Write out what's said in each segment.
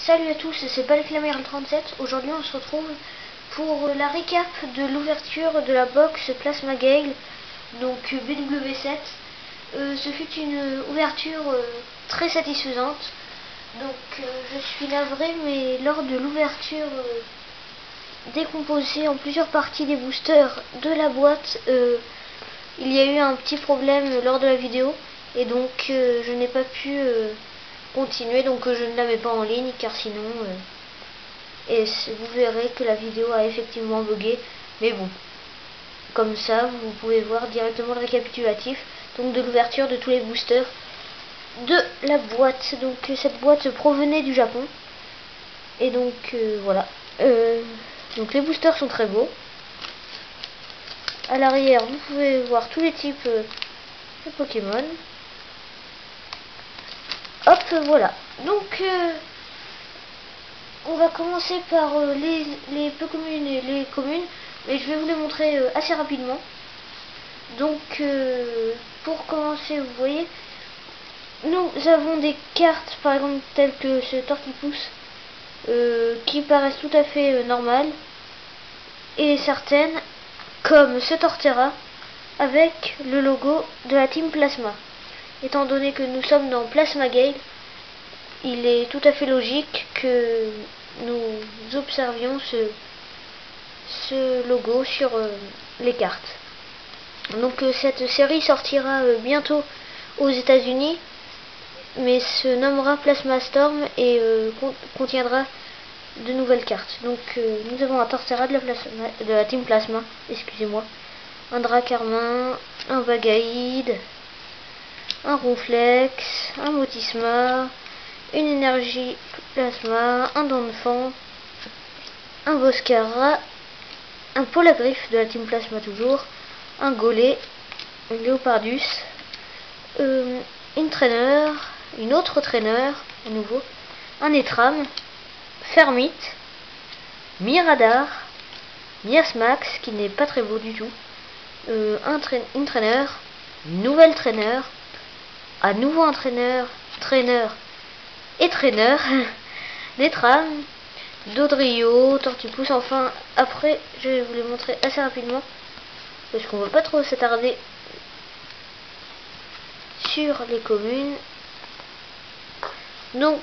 Salut à tous, c'est Balclamer37. Aujourd'hui on se retrouve pour la récap de l'ouverture de la box Plasma Gale, donc BW7. Ce fut une ouverture très satisfaisante. Donc je suis navré, mais lors de l'ouverture décomposée en plusieurs parties des boosters de la boîte, il y a eu un petit problème lors de la vidéo et donc je n'ai pas pu continuer, donc je ne l'avais pas en ligne car sinon vous verrez que la vidéo a effectivement bugué, mais bon, comme ça vous pouvez voir directement le récapitulatif donc de l'ouverture de tous les boosters de la boîte. Donc cette boîte provenait du Japon et donc voilà, donc les boosters sont très beaux. À l'arrière vous pouvez voir tous les types de Pokémon. Hop, voilà. Donc on va commencer par les peu communes et les communes, mais je vais vous les montrer assez rapidement. Donc pour commencer, vous voyez, nous avons des cartes par exemple telles que ce Tortipousse qui paraissent tout à fait normales, et certaines comme ce Torterra avec le logo de la Team Plasma. Étant donné que nous sommes dans Plasma Gale, il est tout à fait logique que nous observions ce logo sur les cartes. Donc cette série sortira bientôt aux États-Unis, mais se nommera Plasma Storm et contiendra de nouvelles cartes. Donc nous avons un Torterra de la Team Plasma, excusez-moi, un Dracarmin, un Vagaïde, un Ronflex, un Motisma, une Énergie Plasma, un Donphan, un Boscara, un Polagriffe de la Team Plasma toujours, un Golé, un Léopardus, une Trainer, une autre Trainer à nouveau, un Etram, Fermite, Miradar, Miasmax qui n'est pas très beau du tout, une Trainer, une nouvelle Trainer, à nouveau un Trainer et Trainer, des trams, Dodrio, Tortipousse. Enfin, après, je vais vous les montrer assez rapidement parce qu'on ne va pas trop s'attarder sur les communes. Donc,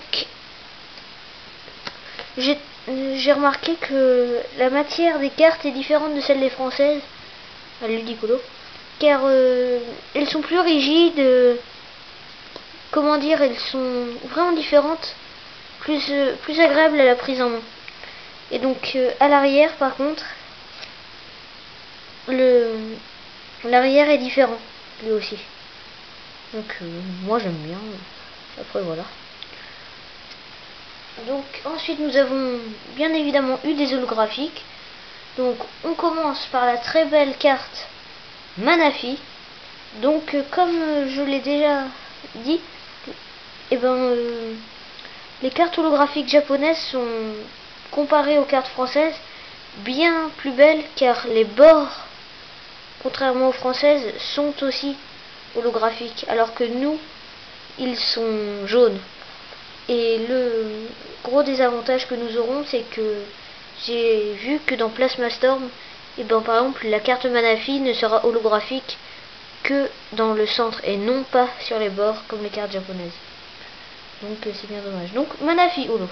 j'ai remarqué que la matière des cartes est différente de celle des françaises à Ludicolo, car elles sont plus rigides. Comment dire, elles sont vraiment différentes, plus agréables à la prise en main. Et donc à l'arrière par contre, l'arrière est différent lui aussi. Donc moi j'aime bien. Après voilà. Donc ensuite nous avons bien évidemment eu des holographiques. Donc on commence par la très belle carte Manaphy. Donc comme je l'ai déjà dit, les cartes holographiques japonaises sont, comparées aux cartes françaises, bien plus belles car les bords, contrairement aux françaises, sont aussi holographiques, alors que nous, ils sont jaunes. Et le gros désavantage que nous aurons, c'est que j'ai vu que dans Plasma Storm, par exemple, la carte Manaphy ne sera holographique que dans le centre et non pas sur les bords comme les cartes japonaises. Donc c'est bien dommage. Donc Manaphy holo.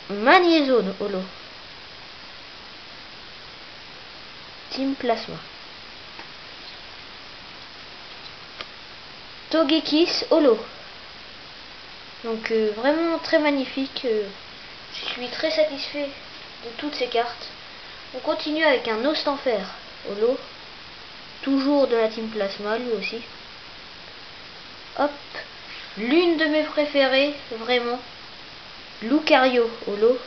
Magnézone holo. Team Plasma. Togekiss holo. Donc vraiment très magnifique. Je suis très satisfait de toutes ces cartes. On continue avec un Ostenfer holo. Toujours de la Team Plasma lui aussi. Hop. L'une de mes préférées, vraiment. Lucario holo.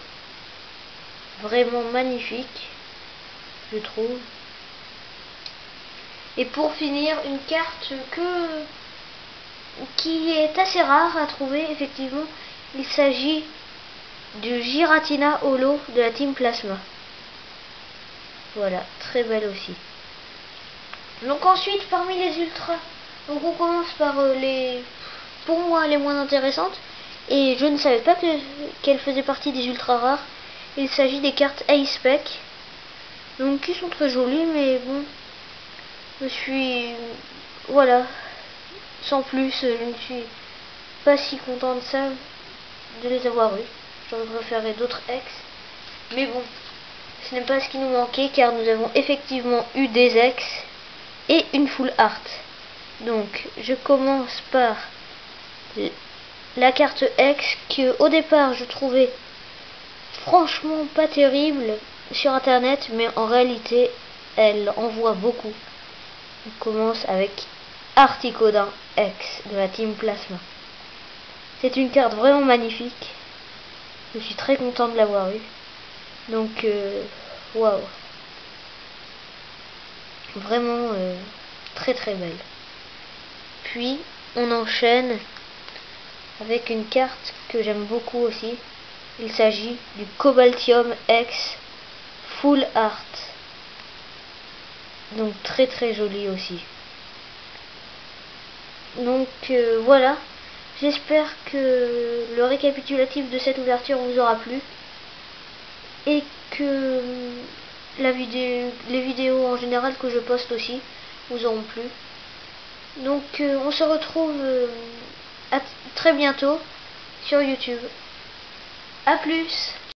Vraiment magnifique, je trouve. Et pour finir, une carte qui est assez rare à trouver, effectivement. Il s'agit du Giratina holo de la Team Plasma. Voilà, très belle aussi. Donc ensuite, parmi les ultras, donc on commence par les pour moi les moins intéressantes, et je ne savais pas qu'elles faisaient partie des ultra rares. Il s'agit des cartes Ace Spec, donc qui sont très jolies, mais bon, je suis, voilà, sans plus, je ne suis pas si content de ça, de les avoir eu. J'aurais préféré d'autres ex, mais bon, ce n'est pas ce qui nous manquait, car nous avons effectivement eu des ex et une full art. Donc je commence par la carte X, que au départ je trouvais franchement pas terrible sur internet, mais en réalité elle envoie beaucoup. On commence avec Articodin X de la team Plasma. C'est une carte vraiment magnifique, je suis très content de l'avoir eu. Donc waouh, vraiment très très belle. Puis on enchaîne avec une carte que j'aime beaucoup aussi. Il s'agit du Cobaltium X Full Art. Donc très très joli aussi. Donc voilà. J'espère que le récapitulatif de cette ouverture vous aura plu. Et que les vidéos en général que je poste aussi vous auront plu. Donc on se retrouve à très bientôt sur YouTube. A plus.